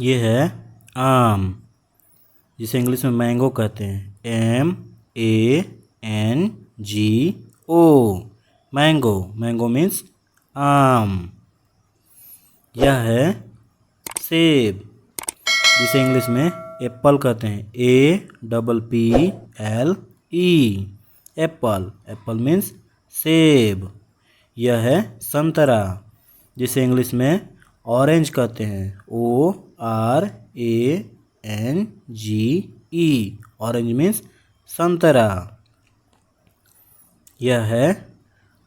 ये है आम, जिसे इंग्लिश में मैंगो कहते हैं। MANGO, mango. मैंगो मीन्स आम। यह है सेब, जिसे इंग्लिश में एप्पल कहते हैं। APPLE, Apple. एप्पल मीन्स सेब। यह है संतरा, जिसे इंग्लिश में ऑरेंज कहते हैं। ORANGE, ऑरेंज मीन्स संतरा। यह है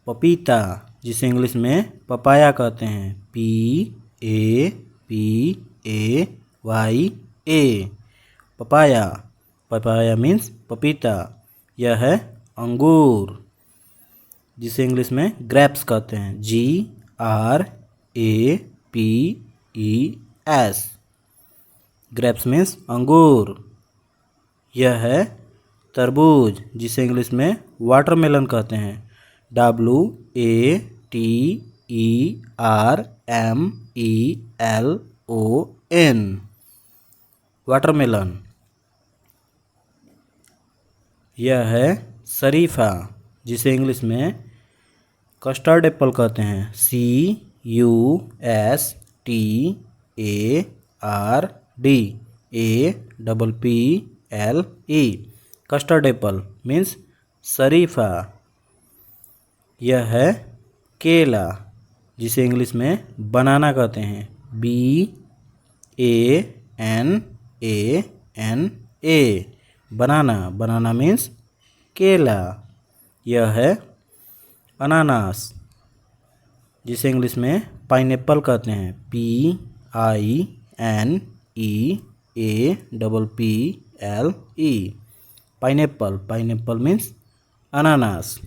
पपीता, जिसे इंग्लिश में पपाया कहते हैं। PAPAYA, papaya. पपाया मीन्स पपीता। यह है अंगूर, जिसे इंग्लिश में ग्रेप्स कहते हैं। GRAPES, ग्रेप्स मीन्स अंगूर। यह है तरबूज, जिसे इंग्लिश में वाटरमेलन कहते हैं। WATERMELON, watermelon. यह है शरीफा, जिसे इंग्लिश में कस्टर्ड एप्पल कहते हैं। CUSTARDAPPLE, कस्टर्ड एप्पल मीन्स शरीफा। यह है केला, जिसे इंग्लिश में बनाना कहते हैं। BANANA, बनाना। बनाना मीन्स केला। यह है अनानास, जिसे इंग्लिश में पाइनएप्पल कहते हैं। PINEAPPLE, pineapple. पाइनएप्पल मीन्स अनानास।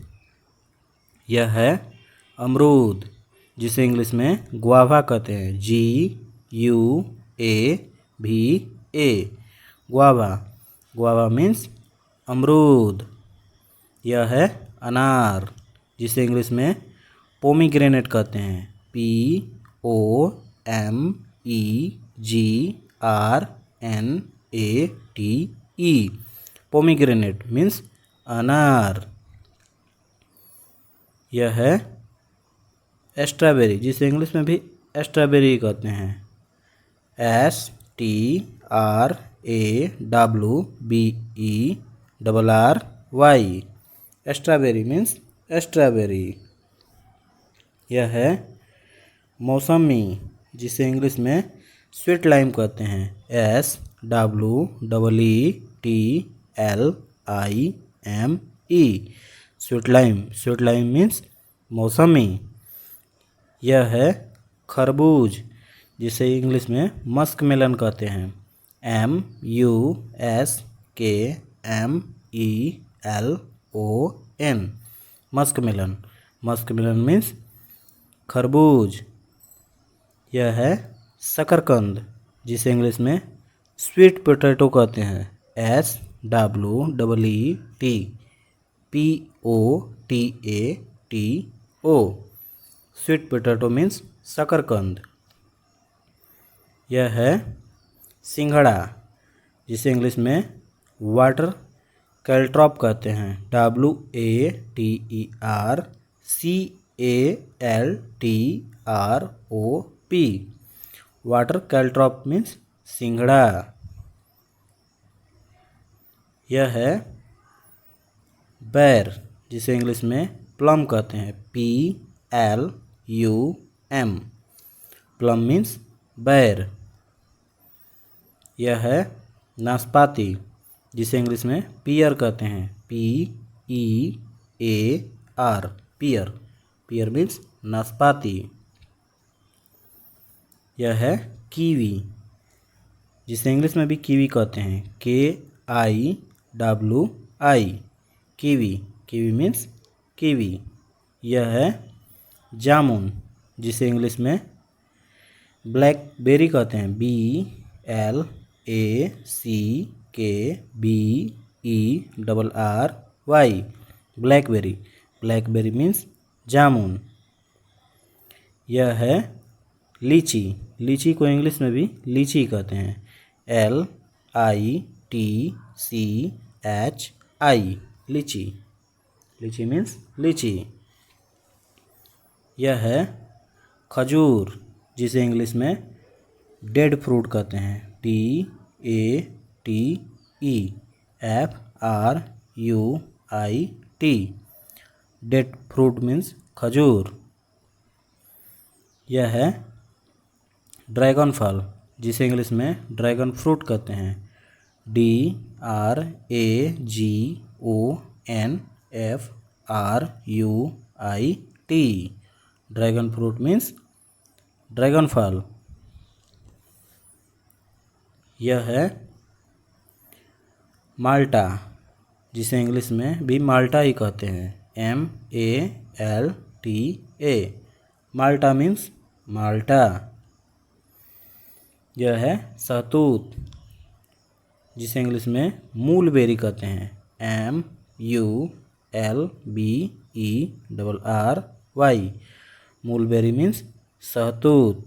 यह है अमरूद, जिसे इंग्लिश में गुआवा कहते हैं। GUAVA, guava. गुआवा मीन्स अमरूद। यह है अनार, जिसे इंग्लिश में पोमीग्रेनेट कहते हैं। POMEGRANATE, पोमीग्रेनेट मीन्स अनार। यह है स्ट्रॉबेरी, जिसे इंग्लिश में भी स्ट्रॉबेरी कहते हैं। STRAWBERRY, strawberry means strawberry. यह है मौसमी, जिसे इंग्लिश में स्वीट लाइम कहते हैं। SWEETLIME, sweet lime. Sweet lime means मौसमी। यह है खरबूज, जिसे इंग्लिश में मस्क मेलन कहते हैं। MUSKMELON, musk melon. Musk melon means खरबूज। यह है शकरकंद, जिसे इंग्लिश में स्वीट पोटैटो कहते हैं। SWEETPOTATO, स्वीट पोटैटो मीन्स शकरकंद। यह है सिंघड़ा, जिसे इंग्लिश में वाटर कैलट्रॉप कहते हैं। WATERCALTROP, वाटर कैलट्रॉप मीन्स सिंघड़ा। यह है बैर, जिसे इंग्लिश में प्लम कहते हैं। PLUM, प्लम मीन्स बैर। यह है नाशपाती, जिसे इंग्लिश में पियर कहते हैं। PEAR, पियर। पियर मीन्स नाशपाती। यह है कीवी, जिसे इंग्लिश में भी कीवी कहते हैं। KIWI, kiwi. Kiwi means kiwi. यह है जामुन, जिसे इंग्लिश में ब्लैकबेरी कहते हैं। BLACKBERRY, blackberry. ब्लैकबेरी मीन्स जामुन। यह है लीची, लीची को इंग्लिश में भी लीची कहते हैं। LITCHI, लीची, लीची मीन्स लीची। यह है खजूर, जिसे इंग्लिश में डेड फ्रूट कहते हैं। DATEFRUIT, डेड फ्रूट मीन्स खजूर। यह है ड्रैगन फल, जिसे इंग्लिश में ड्रैगन फ्रूट कहते हैं। DRAGONFRUIT, dragon fruit means dragon फल। यह है माल्टा, जिसे इंग्लिश में भी माल्टा ही कहते हैं। MALTA, माल्टा मीन्स माल्टा। यह है सहतूत, जिसे इंग्लिश में मूलबेरी कहते हैं। MULBERRY, मूलबेरी मीन्स सहतूत।